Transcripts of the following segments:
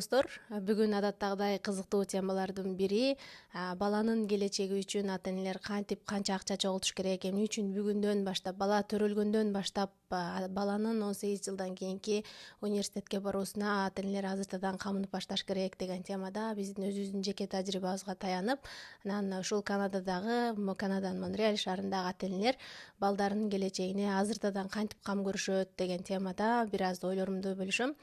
достор, бүгүн адаттагыдай кызыктуу темалардын бири баланын келечеги үчүн ата энелер кантип канча акча чогултуш керек, эмне үчүн бүгүндөн баштап, бала төрөлгөндөн баштап баланын 18 жылдан кийинки университетке баруусуна ата энелер азыртадан камынып башташ керек деген темада биздин өзүбүздүн жеке тажрыйбабызга таянып, анан ушул Канаданын Монреаль шаарындагы ата энелер балдарынын келечегине азыртадан кантип кам көрүшөт деген темада бир аз ойлорумду бөлүшөм.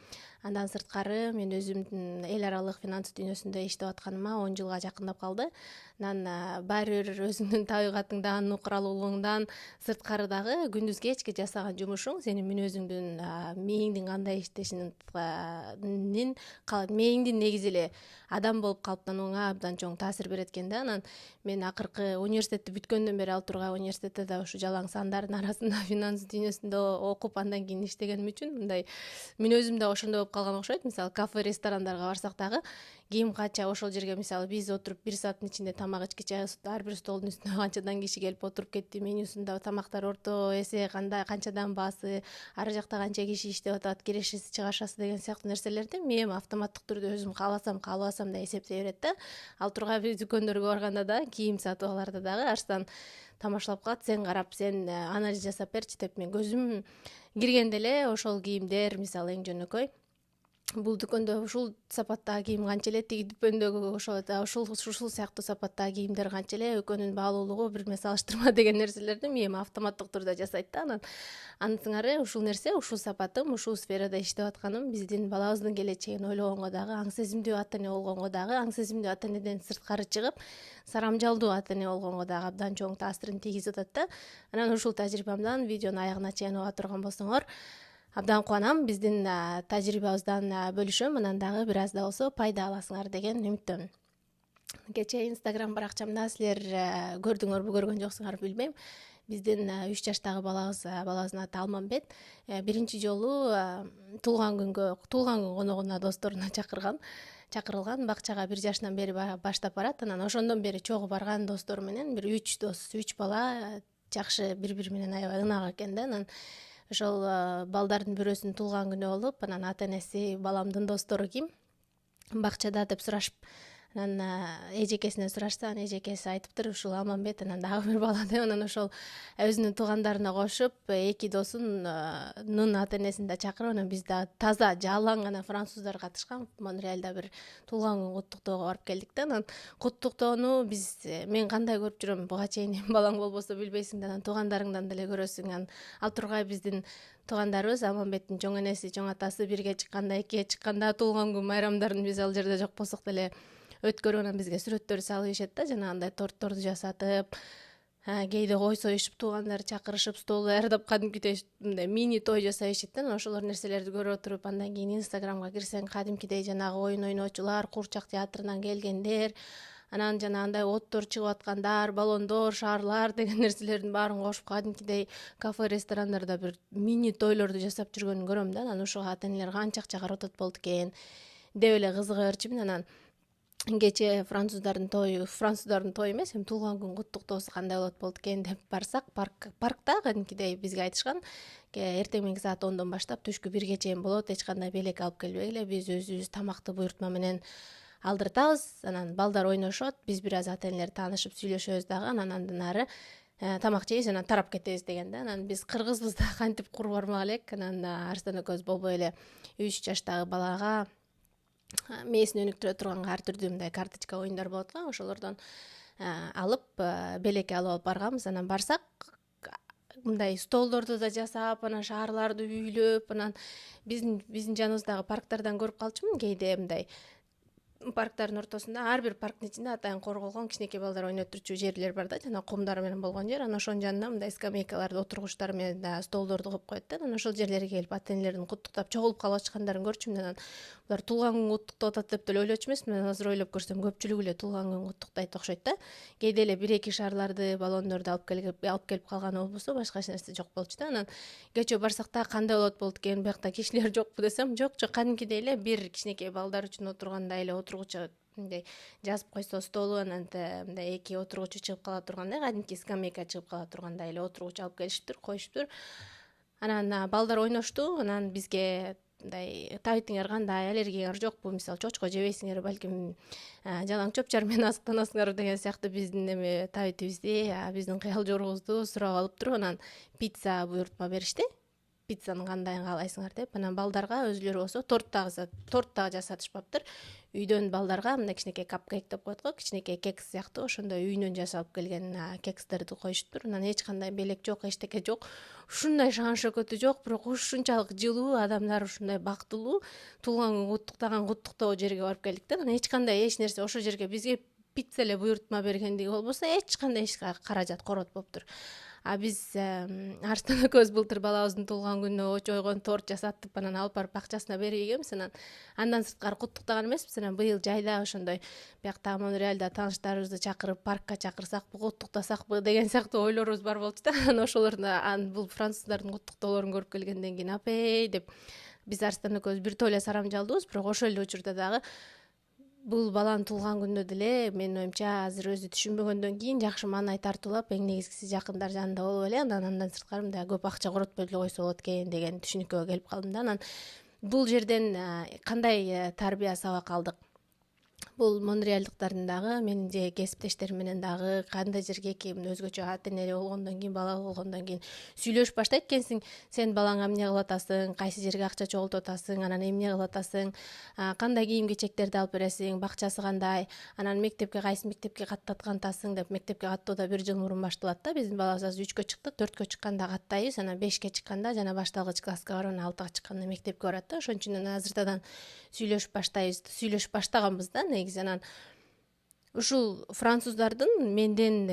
Андан сырткары мен өзүмдүн эл аралык финанс дүйнөсүндө иштеп атканыма 10 жылга жакындап калды. Анан баары бир өзүңдүн табигатыңдан, укуралуулугуңдан сырткары дагы күндүз кечке жасаган жумушуң сенин мүнөзүңдүн, мээңдин кандай иштешинин, мээңдин негизи эле адам болуп калыптанууңа абдан чоң таасир берет экен да. Анан мен акыркы университетти бүткөндөн бери ал тургай университетте да ушу жалаң сандардын арасында финанс дүйнөсүндө окуп андан кийин иштегеним үчүн мындай мүнөзүм да ошондой болуп калган окшойт. Мисалы кафе, ресторандарга барсак дагы кийим канча ошол жерге мисалы биз отуруп 1 сааттын ичинде тамак ичкиче ар бир столдун үстүнө канчадан киши келип отуруп кетти, менюсунда тамактар орто эсе кандай, канчадан баасы, ары жакта канча киши иштеп атат, киришиси чыгашасы деген сыяктуу нерселерди мен автоматтык түрдө өзүм кааласам каалабасам да эсептей берет да. Ал тургай биз дүкөндөргө барганда да, кийим сатып аларда дагы арстан тамашалап калат, сен карап, сен анализ жасап берчи деп мен көзүм киргенде эле ошол кийимдер мисалы эң жөнөкөй бул дүкөндө ушул сапаттагы кийим канча эле, тиги дүкөндөгү ушул сыяктуу сапаттагы кийимдер канча эле, экөөнүн баалуулугу бири бирине салыштырма деген нерселерди мээм автоматтык түрдө жасайт да. Андан сыңары ушул нерсе, ушул сапатым, ушул сферада иштеп атканым биздин балабыздын келечегин ойлогонго дагы, аң сезимдүү ата эне болгонго дагы, аң сезимдүү ата энеден сырткары чыгып сарамжалдуу ата эне болгонго дагы абдан чоң таасирин тийгизип атат да. Анан ушул тажрыйбамдан видеону аягына чейин уга турган болсоңор абдан кубанам. Биздин тажрыйбабыздан бөлүшөм, анан дагы бир аз да болсо пайда аласыңар деген үмүттөмүн. Кечээ Instagram баракчамда силер көрдүңөрбү, көргөн жоксуңар билбейм. Биздин 3 жаштагы балабыздын аты Алмамбет биринчи жолу туулган күн коногуна досторуна чакырылган. Бакчага 1 жашынан бери баштап барат. Анан ошондон бери чогуу барган достору менен бир 3 бала жакшы бири менен аябай ынак экен да. Анан ошол балдардын бирөөсүнүн туулган күнү болуп, анан ата энеси баламдын достору ким, бакчада деп сурашып, анан эжекесинен сурашса, анан эжекеси айтыптыр ушул Алмамбет, анан дагы бир бала деп, анан ошол өзүнүн туугандарына кошуп, 2 досунун ата энесин да чакырып, анан биз да таза жалаң гана француздар катышкан Монреальда бир туулган күн куттуктоого барып келдик да. Анан куттуктоону мен кандай көрүп жүрөм, буга чейин балаң болбосо билбейсиң да, анан туугандарыңдан деле көрөсүң. Анан ал тургай биздин туугандарыбыз, Алмамбеттин чоң энеси, чоң атасы бирге чыкканда, экиге чыкканда туулган күн майрамдарын биз ал жерде жок болсок деле өткөрүп, анан бизге сүрөттөр салып ийишет да, жанагындай тортторду жасатып, кээде кой союшуп, туугандарды чакырышып, стол даярдап, кадимкидей мындай мини той жасап ийишет да. Ошолор нерселерди көрүп отуруп, андан кийин Инстаграмга кирсең, кадимкидей жанагы оюн ойноочулар, куурчак театрынан келгендер, анан жанагындай оттор чыгып аткандар, баллондор, шарлар деген нерселердин баарын кошуп, кадимкидей кафе, ресторандарда бир мини тойлорду жасап жүргөнүн көрөм да. Анан ошого ата энелер канча акча карап атат болду экен деп эле кызыга берчүмүн. Анан кечээ француздардын тою эмес, эми туулган күн куттуктоосу кандай болот экен деп барсак, паркта кадимкидей бизге айтышкан, эртең мененки саат 10дон баштап түшкү 1ге чейин болот, эч кандай белек алып келбегиле, биз өзүбүз тамакты буйртма менен алдыртабыз. Анан балдар ойношот, биз бир аз ата энелер таанышып сүйлөшөбүз дагы, андан ары тамак жейбиз, анан тарап кетебиз деген да. Анан биз кыргызбыз да, кантип кур бармак элек. Анан Арстан экөөбүз болбой эле 3 жаштагы балага мээсин өнүктүрө турган ар түрдүү мындай карточка оюндар болот го, ошолордон алып белекке алып барганбыз. Анан барсак, мындай столдорду да жасап, анан шаарларды үйлөп, анан биздин жаныбыздагы парктардан көрүп калчумун, кээде мындай парктардын ортосунда, ар бир парктын ичинде атайын корголгон кичинекей балдар ойноп турчу жерлер бар да, жана кумдар менен болгон жер. Анан ошонун жанына мындай скамейкаларды, отургучтар менен столдорду коюп коет да. Анан ошол жерлерге келип ата энелердин куттуктап чогулуп калып атышкандарын көрчүмүн. Анан булар туулган күн куттуктап атат деп деле ойлочу эмесмин. Анан азыр ойлоп көрсөм көпчүлүгү эле туулган күн куттуктайт окшойт да. Кээде эле 1-2 шарларды, баллондорду алып келип калганы болбосо башка эч нерсе жок болчу да. Анан кечээ барсак да кандай болот экен, биякта кишилер жокпу десем, жок, кадимкидей эле бир кичинекей балдар үчүн отургандай эле отургучу мындай жазып койсо столу, анан мындай 2 отургучу чыгып кала тургандай, кадимки скамейка чыгып кала тургандай эле отургуч алып келишиптир, коюшуптур. Анан балдар ойношту, анан бизге мындай табитиңер кандай, аллергияңар жокпу, мисалы чочко жебейсиңер, балким жалаң чөп чар менен азыктанасыңарбы деген сыяктуу биздин эме табитибизди, биздин кыялжорубузду сурап алып туруп анан пицца буйрутма беришти. Пиццанын кандайын каалайсыңар деп, анан балдарга өзүлөрү болсо торт дагы жасатышпаптыр. Үйдөн балдарга мындай кичинекей капкейк деп коет го, кичинекей кекс сыяктуу ошондой үйүнөн жасалып келген кекстерди коюшуптур. Анан эч кандай белек жок, эчтеке жок. Ушундай шаан шөкөтү жок, бирок ушунчалык жылуу, адамдар ушундай бактылуу. Туулган күн куттуктаган куттуктоо жерге барып келдик да. Анан эч кандай эч нерсе ошол жерге бизге пицца эле буйрутма бергендиги болбосо эч кандай каражат коротпоптур. Биз Арстан экөөбүз былтыр балабыздын туулган күнүнө очойгон торт жасаттып, анан алып барып бакчасына берип ийгенбиз. Андан сырткары куттуктаган эмеспиз. Анан быйыл жайда ошондой бияктагы Монреалда тааныштарыбызды чакырып, паркка чакырсакпы, куттуктасакпы деген сыяктуу ойлорубуз бар болчу да. Анан ошолордун бул француздардын куттуктоолорун көрүп келгенден кийин апей деп биз Арстан экөөбүз бир тойло сарамжалдуубуз. Бирок ошол эле учурда дагы бул баланын туулган күнүнө деле менин оюмча азыр өзү түшүнбөгөндөн кийин жакшы маанай тартуулап, эң негизгиси жакындар жанында болуп эле, андан сырткары мындай көп акча коротпой деле койсо болот экен деген түшүнүккө келип калдым да. Анан бул жерден кандай тарбия сабак алдык? Бул монреалдыктардын дагы менин же кесиптештерим менен дагы кандай жерге ким өзгөчө ата энеле болгондон кийин, бала болгондон кийин сүйлөшүп баштайт экенсиң. Сен балаңа эмне кылып атасың, кайсы жерге акча чогултуп атасың, анан эмне кылып атасың, кандай кийим кечектерди алып бересиң, бакчасы кандай, анан кайсы мектепке каттаткантасың деп. Мектепке каттоо да бир жыл мурун башталат да. Биздин балабыз азыр 3кө чыкты, 4кө чыкканда каттайбыз, анан 5ке чыкканда жана башталгыч класска барып, анан 6га чыкканда мектепке барат да. Ошон үчүн азыртадан сүйлөшүп баштаганбыз да негизи. Анан ушул француздардын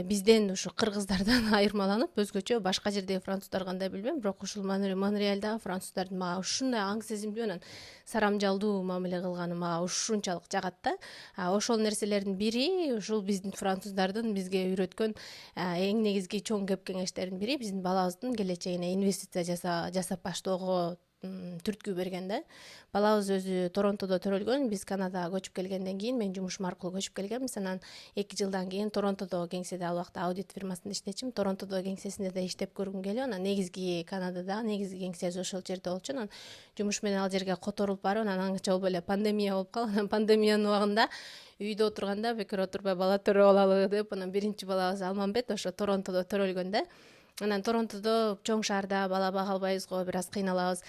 бизден ушу кыргыздардан айырмаланып, өзгөчө башка жердеги француздар кандай билбейм, бирок ушул Монреалдагы француздардын мага ушундай аң сезимдүү, анан сарамжалдуу мамиле кылганы мага ушунчалык жагат да. Ошол нерселердин бири ушул биздин француздардын бизге үйрөткөн эң негизги чоң кеп кеңештердин бири биздин балабыздын келечегине инвестиция жасап баштоого түрткү берген да. Балабыз өзү Торонтодо төрөлгөн, биз Канадага көчүп келгенден кийин мен жумушум аркылуу көчүп келгенбиз. Анан 2 жылдан кийин Торонтодо кеңседе, ал убакта аудит фирмасында иштечүмүн, Торонтодо кеңсесинде да иштеп көргүм келип, анан негизги Канададагы негизги кеңсеси ошол жерде болчу. Анан жумуш менен ал жерге которулуп барып, анан аңча болуп эле пандемия болуп калып, анан пандемиянын убагында үйдө отурганда бекер отурбай бала төрөп алалы деп, анан биринчи балабыз Алмамбет ошо Торонтодо төрөлгөн да. Анан Торонтодо чоң шаарда бала бага албайбыз го, бир аз кыйналабыз.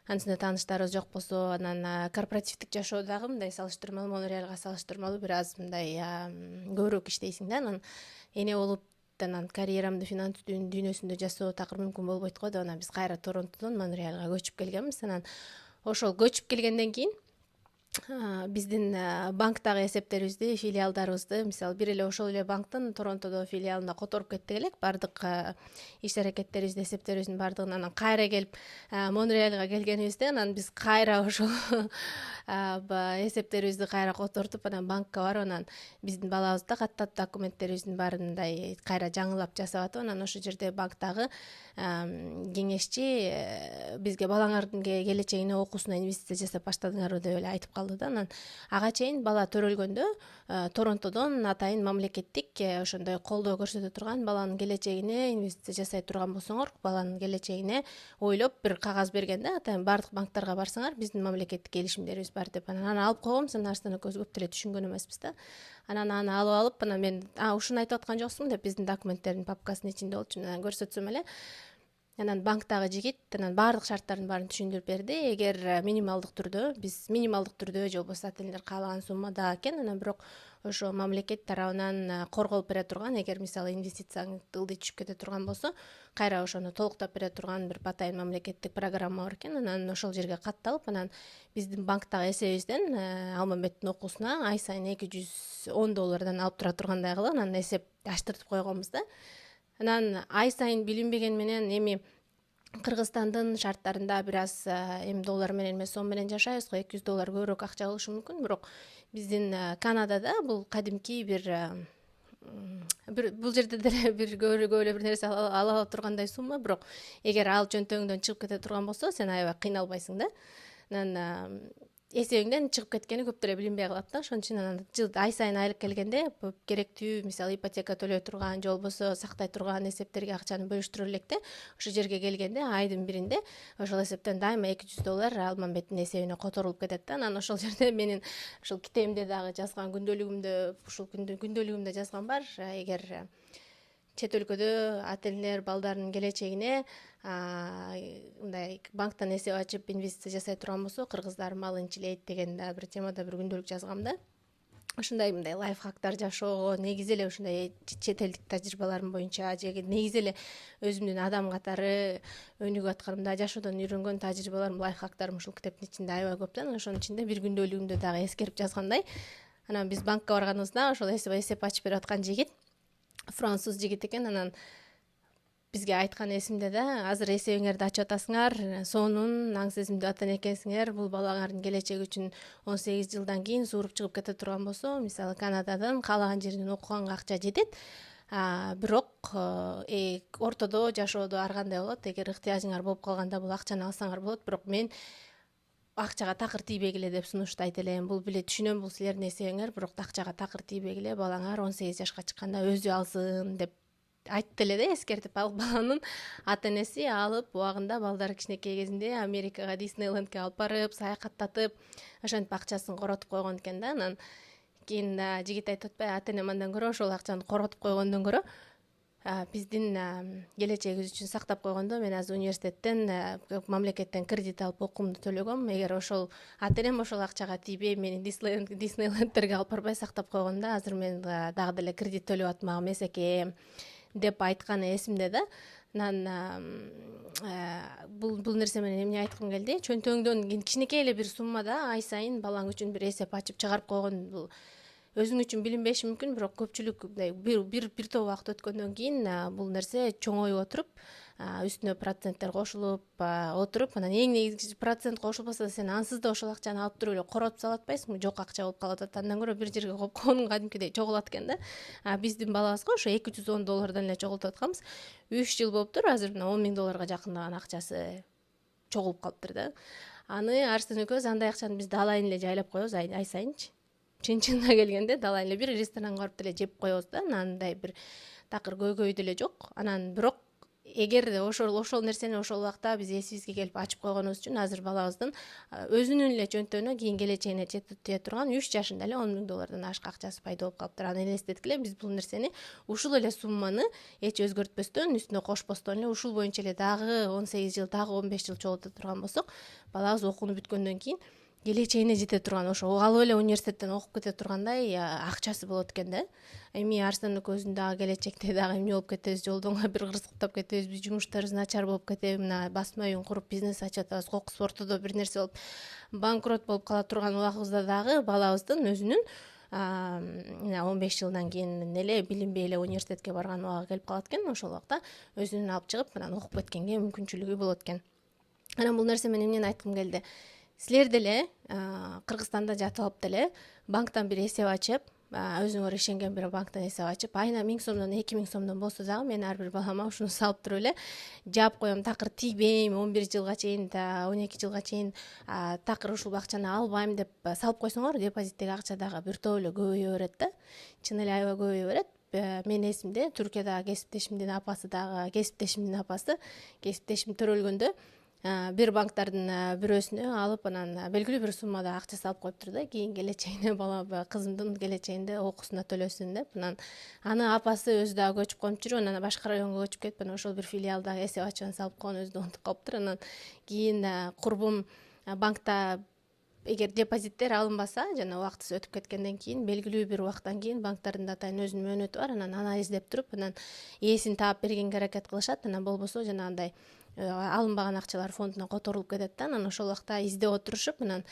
Ансында тааныштарыбыз жок болсо, анан корпоративдик жашоо дагы мындай салыштырмалуу Монреалга салыштырмалуу бир аз мындай көбүрөөк иштейсиң да. Анан эне болуп, анан карьерамды финанс дүйнөсүндө жасоо такыр мүмкүн болбойт го деп, анан биз кайра Торонтодон Монреалга көчүп келгенбиз. Анан ошол көчүп келгенден кийин биздин банктагы эсептерибизди, филиалдарыбызды, мисалы бир эле ошол эле банктын Торонтодо филиалына которуп кеттик элек, баардык иш аракеттерибизди, эсептерибиздин баардыгын. Анан кайра келип Монреалга келгенибизде, анан биз кайра ошол эсептерибизди кайра котортуп, анан банкка барып, анан биздин балабыз да каттап документтерибиздин баарын мындай кайра жаңылап жасап атып, анан ошол жерде банктагы кеңешчи бизге балаңардын келечегине, окуусуна инвестиция жасап баштадыңарбы деп эле айтып калды да. Анан ага чейин бала төрөлгөндө Торонтодон атайын мамлекеттик ошондой колдоо көрсөтө турган, баланын келечегине инвестиция жасай турган болсоңор, баланын келечегине ойлоп бир кагаз берген да, атайын баардык банктарга барсаңар биздин мамлекеттик келишимдерибиз бар деп. Анан алып койгонбуз, анан Арстан экөөбүз көп деле түшүнгөн эмеспиз да. Анан аны алып, анан мен ушуну айтып аткан жоксуң деп биздин документтердин папкасынын ичинде болчу. Анан көрсөтсөм эле, анан банктагы жигит анан баардык шарттардын баарын түшүндүрүп берди. Эгер биз минималдык түрдө же болбосо ата энелер каалаган суммада экен, анан бирок ошо мамлекет тарабынан корголуп бере турган, эгер мисалы инвестицияң ылдый түшүп кете турган болсо, кайра ошону толуктап бере турган бир атайын мамлекеттик программа бар экен. Анан ошол жерге катталып, анан биздин банктагы эсебибизден Алмамбеттин окуусуна ай сайын $210 алып тура тургандай кылып, анан эсеп ачтыртып койгонбуз да. Анан ай сайын билинбеген менен эми Кыргызстандын шарттарында бир аз доллар менен эмес сом менен жашайбыз го, $200 көбүрөөк акча болушу мүмкүн, бирок биздин Канадада бул кадимки бир бул жерде деле бир көбүрөөк эле бир нерсе ала тургандай сумма, бирок эгер ал чөнтөгүңдөн чыгып кете турган болсо, сен аябай кыйналбайсың да. Анан эсебиңден чыгып кеткени көптөр эле билинбей калат да. Ошон үчүн анан ай сайын айлык келгенде керектүү, мисалы ипотека төлөй турган же болбосо сактай турган эсептерге акчаны бөлүштүрө электе. Ошол жерге келгенде айдын биринде ошол эсептен дайыма $200 Алмамбеттин эсебине которулуп кетет да. Анан ошол жерде менин ушул китебимде дагы жазган күндөлүгүмдө жазган бар. Эгер чет өлкөдө ата энелер балдарынын келечегине мындай банктан эсеп ачып инвестиция жасай турган болсо, кыргыздар малын чилейт деген бир темада бир күндөлүк жазгам да. Ушундай мындай лайфхактар жашоого, негизи эле ушундай чет элдик тажрыйбаларым боюнча же негизи эле өзүмдүн адам катары өнүгүп атканымда жашоодон үйрөнгөн тажрыйбаларым, лайфхактарым ушул китептин ичинде аябай көп да. Ошонун ичинде бир күндөлүгүмдө дагы эскерип жазгандай. Анан биз банкка барганыбызда ошол эсеп ачып берип аткан жигит француз жигит экен. Анан бизге айтканы эсимде да, азыр эсебиңерди ачып атасыңар, сонун аң сезимдүү ата эне экенсиңер, бул балаңардын келечеги үчүн 18 жылдан кийин сууруп чыгып кете турган болсо, мисалы Канададан каалаган жеринен окуганга акча жетет. Бирок ортодо жашоодо ар кандай болот. Эгер ыктыяжыңар болуп калганда бул акчаны алсаңар болот, бирок мен акчага такыр тийбегиле деп сунуштайт элем. Бул биле түшүнөм, бул силердин эсебиңер, бирок акчага такыр тийбегиле, балаңар 18 жашка чыкканда өзү алсын деп айтты эле да, эскертип. Ал баланын ата энеси алып убагында балдары кичинекей кезинде Америкага, Диснейлендке алып барып, саякаттатып, ошентип акчасын коротуп койгон экен да. Анан кийин жигит айтып атпайбы, ата энем андан көрө ошол акчаны коротуп койгондон көрө биздин келечегибиз үчүн сактап койгондо, мен азыр университеттен мамлекеттен кредит алып окуумду төлөгөм. Эгер ошол ата энем ошол акчага тийбей, мени Диснейлендтерге алып барбай сактап койгондо, азыр мен дагы деле кредит төлөп атмак эмес экем деп айтканы эсимде да. Анан бул нерсе менен эмне айткым келди? Чөнтөгүңдөн кичинекей эле бир суммада ай сайын балаң үчүн бир эсеп ачып чыгарып койгон, бул өзүң үчүн билинбеши мүмкүн, бирок көпчүлүк бир топ убакыт өткөндөн кийин бул нерсе чоңоюп отуруп, үстүнө проценттер кошулуп отуруп, анан эң негизгиси процент кошулбаса да сен ансыз да ошол акчаны алып туруп эле коротуп сала атпайсыңбы? Жок акча болуп калып атат. Андан көрө бир жерге коюп койгонуң кадимкидей чогулат экен да. Биздин балабызга ошо $210 эле чогултуп атканбыз. 3 жыл болуптур, азыр мына $10,000 жакындаган акчасы чогулуп калыптыр да. Аны Арсен экөөбүз андай акчаны биз далайын эле жайлап коебуз ай сайынчы. Чын-чынына келгенде далайын эле бир ресторанга барып деле жеп коебуз да. Андай бир такыр көйгөй деле жок. Анан бирок эгер ошол нерсени ошол убакта биз эсибизге келип ачып койгонубуз үчүн азыр балабыздын өзүнүн эле чөнтөгүнө кийин келечегине тие турган 3 жашында эле $10,000 ашык акчасы пайда болуп калыптыр. Аны элестеткиле, биз бул нерсени ушул эле сумманы эч өзгөртпөстөн, үстүнө кошпостон эле ушул боюнча эле дагы 18 жыл, дагы 15 жыл чогулта турган болсок, балабыз окууну бүткөндөн кийин келечегине жете турган, ошо алып эле университеттен окуп кете тургандай акчасы болот экен да. Эми Арсен экөөбүздүн дагы келечекте дагы эмне болуп кетебиз, жолдон бир кырсыктап кетебиз, жумуштарыбыз начар болуп кетеби, мына басма үйүн куруп бизнес ачып атабыз, кокус ортодо бир нерсе болуп банкрот болуп кала турган убагыбызда дагы балабыздын өзүнүн 15 жылдан кийин эле билинбей эле университетке барган убагы келип калат экен. Ошол убакта өзүнүн алып чыгып анан окуп кеткенге мүмкүнчүлүгү болот экен. Анан бул нерсе менен эмнени айткым келди? Силер деле Кыргызстанда жатып алып деле банктан бир эсеп ачып, өзүңөр ишенген бир банктан эсеп ачып, айына 1000 сомдон 2000 сомдон болсо дагы мен ар бир балама ушуну салып туруп эле жаап коем, такыр тийбейм, 11 жылга чейин, 12 жылга чейин такыр ушул акчаны албайм деп салып койсоңор, депозиттеги акча дагы бир топ эле көбөйө берет да. Чын эле аябай көбөйө берет. Мен эсимде Түркиядагы кесиптешимдин апасы төрөлгөндө бир банктардын бирөөсүнө алып, анан белгилүү бир суммада акча салып коюптур да, кийин келечегине кызымдын келечегинде окуусуна төлөсүн деп. Анан аны апасы өзү дагы көчүп коюп жүрүп, анан башка районго көчүп кетип, анан ошол бир филиалдагы эсеп ачууну салып койгон, өзү да унутуп калыптыр. Анан кийин курбум банкта эгер депозиттер алынбаса, жана убактысы өтүп кеткенден кийин, белгилүү бир убакыттан кийин банктардын да атайын өзүнүн мөөнөтү бар, анан издеп туруп, анан ээсин таап бергенге аракет кылышат. Анан болбосо жанагындай алынбаган акчалар фондуна которулуп кетет да. Анан ошол убакта издеп отурушуп, анан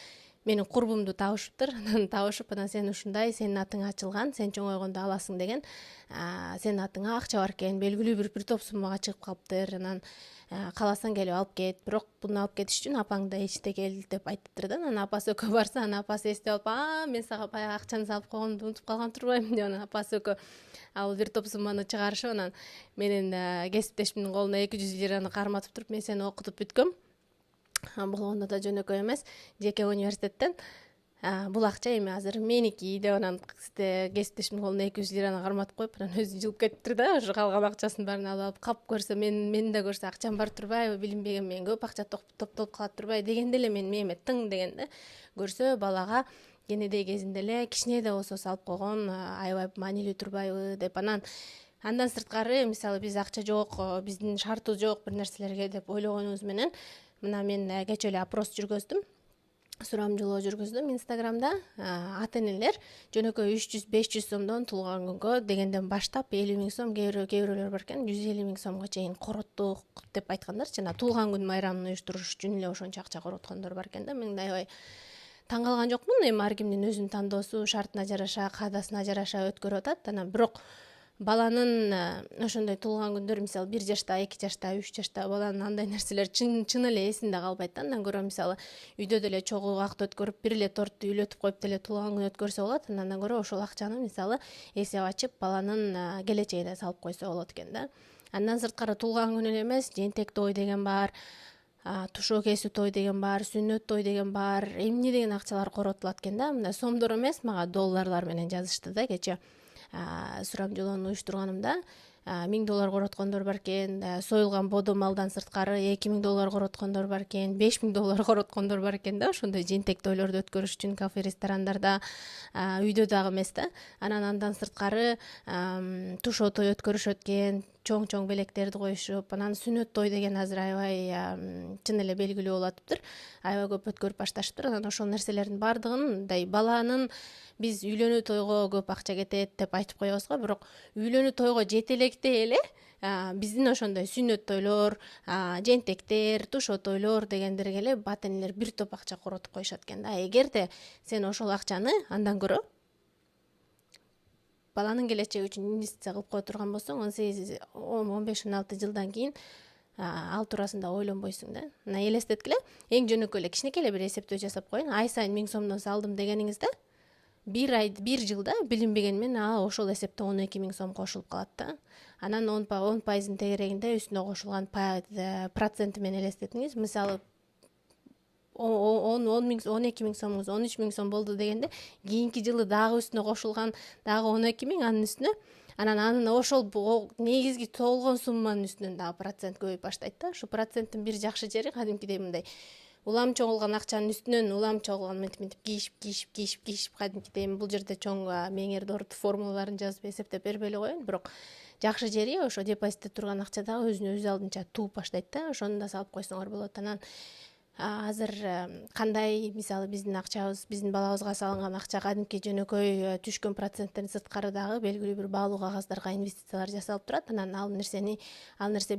менин курбумду табышыптыр. Анан табышып, анан сен ушундай, сенин атыңа ачылган, сен чоңойгондо аласың деген, сенин атыңа акча бар экен, белгилүү бир топ суммага чыгып калыптыр. Анан кааласаң келип алып кет, бирок буну алып кетиш үчүн апаң да ичте кел деп айтыптыр да. Анан апасы экөө барса, анан апасы эстеп алып, мен сага баягы акчаны салып койгонду унутуп калган турбаймын деп, анан апасы экөө ал бир топ сумманы чыгарышып, анан менин кесиптешимдин колуна 200 лираны карматып туруп, мен сени окутуп бүткөм, болгондо да жөнөкөй эмес, жеке университеттен. Бул акча эми азыр меники деп анан кесиптешимдин колуна 200 лираны карматып коюп, анан өзү жылып кетиптир да, ошо калган акчасын баарын алып кап көрсө, мени да көрсө акчам бар турбайбы, билинбеген мен көп акча топтолуп калат турбайбы дегенде эле менин мээме тың деген да. Көрсө балага кенедей кезинде эле кичине да болсо салып койгон аябай маанилүү турбайбы деп. Андан сырткары мисалы биз акча жок, биздин шартыбыз жок бир нерселерге деп ойлогонубуз менен мына мен кечээ эле опрос жүргөздүм. Сурамжылоо жүргөздүм Инстаграмда. Ата энелер жөнөкөй 300-500 сомдон туулган күнгө дегенден баштап 50 000 сом, кээ-бирөөлөр бар экен 150 000 сомго чейин короттук деп айткандарчы. Жана туулган күн майрамын уюштуруш үчүн эле ошончо акча короткондор бар экен да. Мен аябай таң калган жокмун. Эми ар кимдин өзүнүн тандоосу, шартына жараша, каадасына жараша өткөрүп атат. Анан бирок баланын ошондой туулган күндөр, мисалы 1 жашта, 2 жашта, 3 жашта баланын андай нерселер чын эле эсинде калбайт да. Андан көрө мисалы үйдө деле чогуу убакыт өткөрүп, бир эле торту үйлөтүп коюп деле туулган күн өткөрсө болот. Андан көрө ошол акчаны мисалы эсеп ачып, баланын келечегине салып койсо болот экен да. Андан сырткары туулган күн эле эмес, жентек той деген бар, тушоо кесүү той деген бар, сүннөт той деген бар, эмне деген акчалар коротулат экен да. Мындай сомдор эмес, мага долларлар менен жазышты да кечээ. Сурамжылоону уюштурганымда $1000 короткондор бар экен, союлган бодо малдан сырткары $2000 короткондор бар экен, $5000 короткондор бар экен да. Ошондой жентек тойлорду өткөрүш үчүн кафе, ресторандарда, үйдө дагы эмес да. Андан сырткары тушоо той өткөрүшөт экен, чоң белектерди коюшуп. Анан сүннөт той деген азыр аябай чын эле белгилүү болуп атыптыр. Аябай көп өткөрүп башташыптыр. Анан ошол нерселердин баардыгын мындай баланын биз үйлөнүү тойго көп акча кетет деп айтып коебуз го, бирок үйлөнүү тойго жетелектей эле биздин ошондой сүннөт тойлор, жентектер, тушоо тойлор дегендерге эле ата энелер бир топ акча коротуп коюшат экен да. Эгерде сен ошол акчаны андан көрө баланын келечеги үчүн инвестиция кылып кое турган болсоң, 18-15-16 жылдан кийин ал туурасында ойлонбойсуң да. Мына элестеткиле, эң жөнөкөй эле кичинекей эле бир эсептөө жасап коеюн. Ай сайын 1000 сомдон салдым дегениңизде, бир жылда билинбеген менен ошол эсепте 12 000 сом кошулуп калат да. Анан 10% тегерегинде үстүнө кошулган проценти менен элестетиңиз. Мисалы 12 000 сомуңуз 13 000 сом болду дегенде, кийинки жылы дагы үстүнө кошулган дагы 12 000 анын үстүнө, анан ошол негизги толгон сумманын үстүнөн дагы процент көбөйүп баштайт да. Ошо проценттин бир жакшы жери кадимкидей мындай улам чогулган акчанын үстүнөн улам чогулган мынтип кийишип кадимкидей. Бул жерде чоң меңердорду формулаларын жазып эсептеп бербей эле коеюн, бирок жакшы жери ошо депозитте турган акча дагы өзүнө өз алдынча тууп баштайт да. Ошону да салып койсоңор болот. Анан азыр кандай мисалы биздин акчабыз, биздин балабызга салынган акча кадимки жөнөкөй түшкөн проценттен сырткары дагы белгилүү бир баалуу кагаздарга инвестициялар жасалып турат. Анан ал нерсе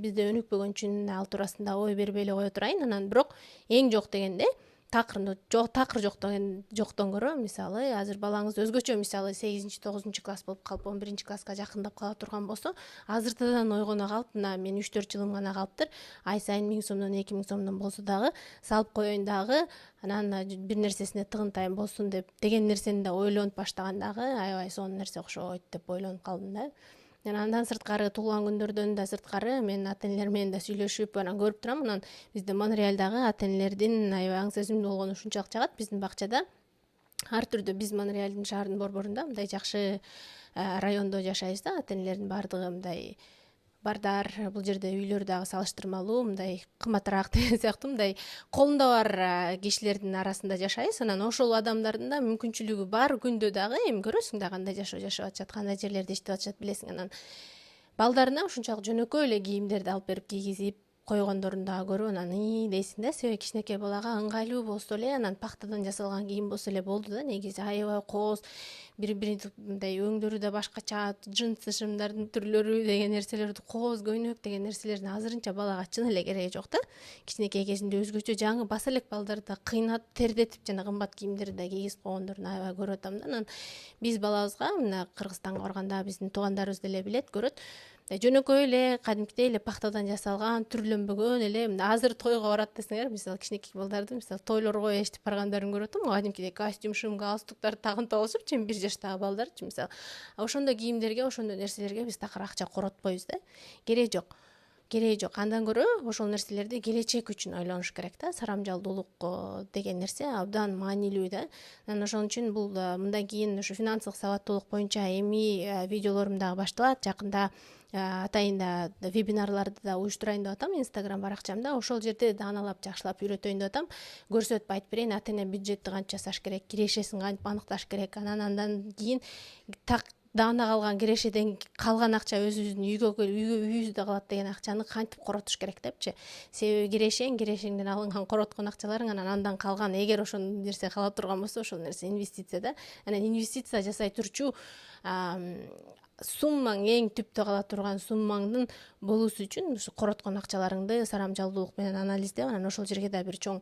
бизде өнүкпөгөн үчүн ал туурасында ой бербей эле кое турайын. Анан бирок эң жок дегенде такыр жоктон көрө мисалы азыр балаңыз өзгөчө мисалы 8-9 класс болуп калып 11 класска жакындап кала турган болсо, азыртадан ойгоно калып, мына мен 3-4 жылым гана калыптыр, ай сайын 1000 сомдон 2000 сомдон болсо дагы салып коеюн дагы, анан бир нерсесине тыгынтайым болсун деген нерсени да ойлонуп баштагандагы аябай сонун нерсе окшойт деп ойлонуп калдым да. Андан сырткары туулган күндөрдөн да сырткары мен ата энелер менен да сүйлөшүп анан көрүп турам. Анан бизде Монреалдагы ата энелердин аябай аң сезимдүү болгону ушунчалык жагат. Биздин бакчада ар түрдүү биз Монреалдын шаардын борборунда мындай жакшы райондо жашайбыз да. Ата энелердин баардыгы мындай бардар, бул жерде үйлөр дагы салыштырмалуу мындай кымбатыраак деген сыяктуу мындай колунда бар кишилердин арасында жашайбыз. Анан ошол адамдардын да мүмкүнчүлүгү бар күндө дагы эми көрөсүң да кандай жашоо жашап атышат, кандай жерлерде иштеп атышат билесиң. Анан балдарына ушунчалык жөнөкөй эле кийимдерди алып берип кийгизип койгондорун дагы көрүп анан дейсиң да, себеби кичинекей балага ыңгайлуу болсо эле, анан пахтадан жасалган кийим болсо эле болду да. Негизи аябай кооз, бири-бирин мындай өңдөрү да башкача, джинсы шымдардын түрлөрү деген нерселерди, кооз көйнөк деген нерселердин азырынча балага чын эле кереги жок да. Кичинекей кезинде өзгөчө жаңы баса элек балдарды кыйнап, тердетип жана кымбат кийимдерди да кийгизип койгондорун аябай көрүп атам да. Анан биз балабызга мына Кыргызстанга барганда биздин туугандарыбыз деле билет, көрөт. Жөнөкөй эле кадимкидей эле пахтадан жасалган, түрлөнбөгөн эле азыр тойго барат десеңер, мисалы кичинекей балдарды мисалы тойлорго эшитип баргандарын көрүп атам. Кадимкидей костюм, шым, галстуктарды тагынып алышып, 1 жаштагы балдарчы мисалы. Ошондой кийимдерге, ошондой нерселерге биз такыр акча коротпойбуз да. Кереги жок. кереги жок. Андан көрө ошол нерселерди келечек үчүн ойлонуш керек да. Сарамжалдуулук деген нерсе абдан маанилүү да. Анан ошон үчүн бул мындан кийин ушу финансылык сабаттуулук боюнча эми видеолорум дагы башталат. Жакында атайын да вебинарларды да уюштурайын деп атам Instagram баракчамда. Ошол жерде дааналап жакшылап үйрөтөйүн деп атам. Көрсөтүп айтып берейин, ата эне бюджетти кантип жасаш керек, кирешесин кантип аныкташ керек. Андан кийин так даана калган кирешеден калган акча өзүбүздүн үйүбүздө калат деген акчаны кантип коротуш керек депчи. Себеби кирешеңден алынган короткон акчаларың андан калган, эгер ошол нерсе кала турган болсо, ошол нерсе инвестиция да. Анан инвестиция жасай турчу суммаң, эң түптө кала турган суммаңдын болуусу үчүн ушу короткон акчаларыңды сарамжалдуулук менен анализдеп, анан ошол жерге да бир чоң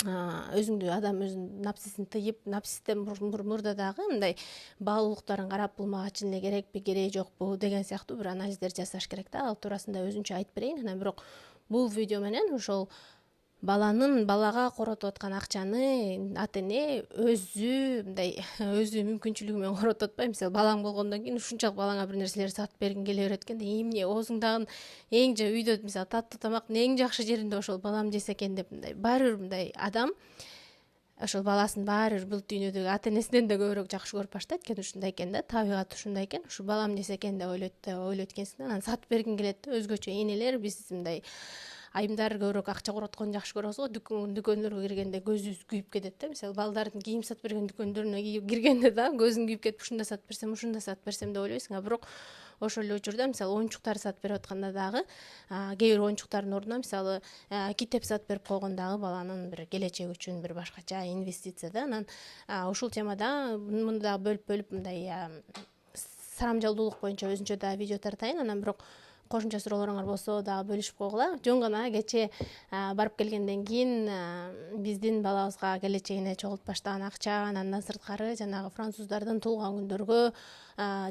өзүңдү адам өзүнүн напсисин тыйып, напсистен мурда дагы мындай баалуулуктарын карап, бул мага чын эле керекпи, кереги жокпу деген сыяктуу бир анализдер жасаш керек да. Ал туурасында өзүнчө айтып берейин. Анан бирок бул видео менен ошол балага коротуп аткан акчаны ата эне өзү мындай өзү мүмкүнчүлүгү менен коротуп атпай, мисалы балаң болгондон кийин ушунчалык балаңа бир нерселерди сатып бергиң келе берет экен, эмне оозуңдагы эң үйдө мисалы таттуу тамактын эң жакшы жеринде ошол балам жесе экен деп, мындай баары бир мындай адам ошол баласын баары бир бул дүйнөдөгү ата энесинен да көбүрөөк жакшы көрүп баштайт экен. Ушундай экен да, табигат ушундай экен. Ушу балам жесе экен деп ойлойт экенсиң да, анан сатып бергиң келет да. Өзгөчө энелер биз мындай айымдар көбүрөөк акча коротконду жакшы көрөбүз го. Дүкөндөргө киргенде көзүбүз күйүп кетет да. Мисалы балдардын кийим сатып берген дүкөндөрүнө киргенде да көзүң күйүп кетип, ушунда сатып берсем, ушунда сатып берсем деп ойлойсуң. А бирок ошол эле учурда мисалы оюнчуктар сатып берип атканда дагы кээ бир оюнчуктардын ордуна мисалы китеп сатып берип койгон дагы баланын бир келечеги үчүн бир башкача инвестиция да. Анан ушул темада муну дагы бөлүп мындай сарамжалдуулук боюнча өзүнчө дагы видео тартайын. Анан бирок кошумча суроолоруңар болсо дагы бөлүшүп койгула. Жөн гана кечээ барып келгенден кийин биздин балабызга келечегине чогултуп баштаган акча, андан сырткары жанагы француздардын туулган күндөргө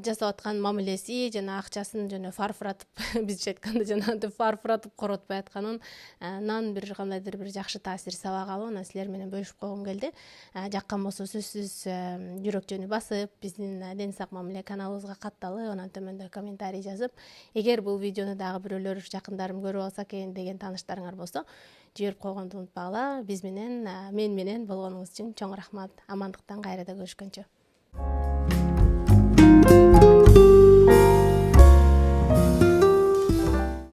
жасап аткан мамилеси, жана акчасын жана фарфыратып бизче айтканда жанагынтип фарфыратып коротпой атканынан бир кандайдыр бир жакшы таасир саба калып, анан силер менен бөлүшүп койгум келди. Жаккан болсо сөзсүз жүрөкчөнү басып, биздин Ден сак мамиле каналыбызга катталып, анан төмөндө комментарий жазып, эгер бул видеону дагы бирөөлөр жакындарым көрүп алса экен деген тааныштарыңар болсо, жиберип койгонду унутпагыла. Мен менен болгонуңуз үчүн чоң рахмат. Амандыктан кайрадан көрүшкөнчө.